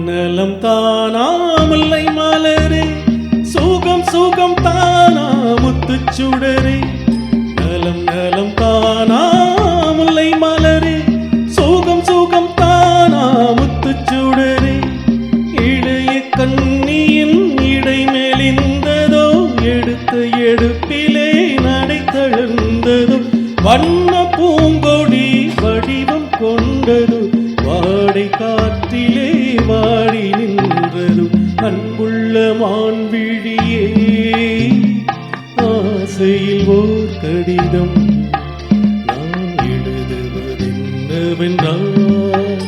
நலம் தானா முல்லை மலரே, சுகம் சுகம் தானா முத்துச்சுடரே. நலம் நலம் தானா முல்லை மலரே, சுகம் சுகம் தானா முத்துச்சுடரே. இளைய கண்ணியின் இடை மெலிந்ததோ, எடுத்த எடுப்பிலே நடை தளர்ந்ததோ. வண்ண பூங்கொடி வடிவம் கொண்டது, வாடை காற்றிலே வாடி நின்றது. அன்புள்ள மான்விழியே, ஆசையில் ஓர் கடிதம் நான் எழுதுவதென்னவென்றால்,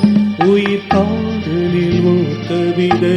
உயிர் காதலில் ஓர் கவிதை.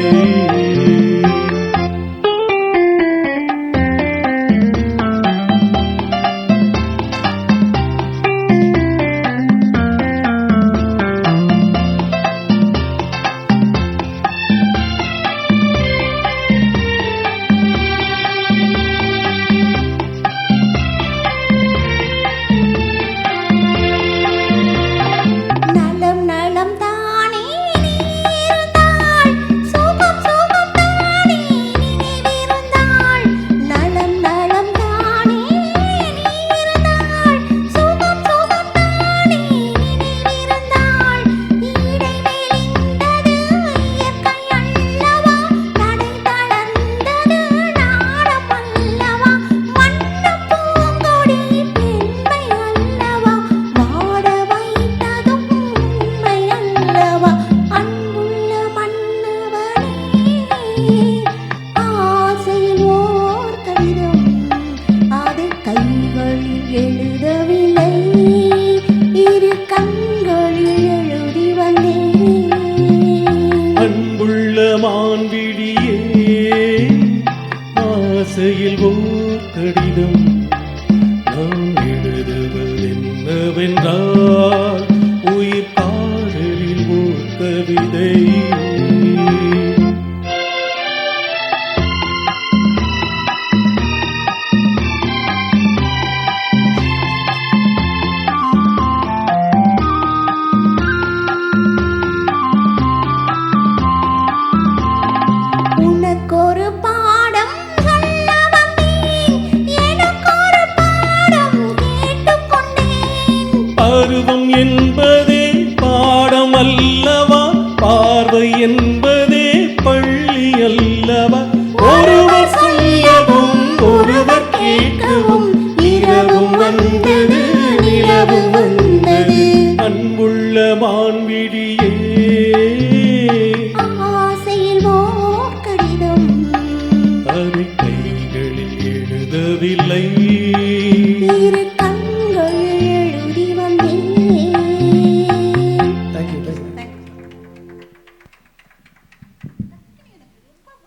எழுதவில்லை, இரு கண்களில் எழுதி வந்தேன். அன்புள்ள மான்விழியே, ஆசையில் ஓர் கடிதம் நான் எழுதுவதென்னவென்றால், உயிர் காதலில் ஓர் கவிதை. உனக்கொரு பாடம் சொல்ல வந்தேன், எனக்கொரு பாடம் கேட்டுக்கொண்டேன். பருவம் என்பதே பாடம் அல்லவா, பார்வை என்பதே பள்ளி அல்லவா. ஒருவர் சொல்லவும் ஒருவர் கேட்கவும், இரவும் வந்தது நிலவு வந்தது. அன்புள்ள மான்விழியே, ஆசையில் ஓர் கடிதம் அதை கைகளில் எழுதவில்லை, இரு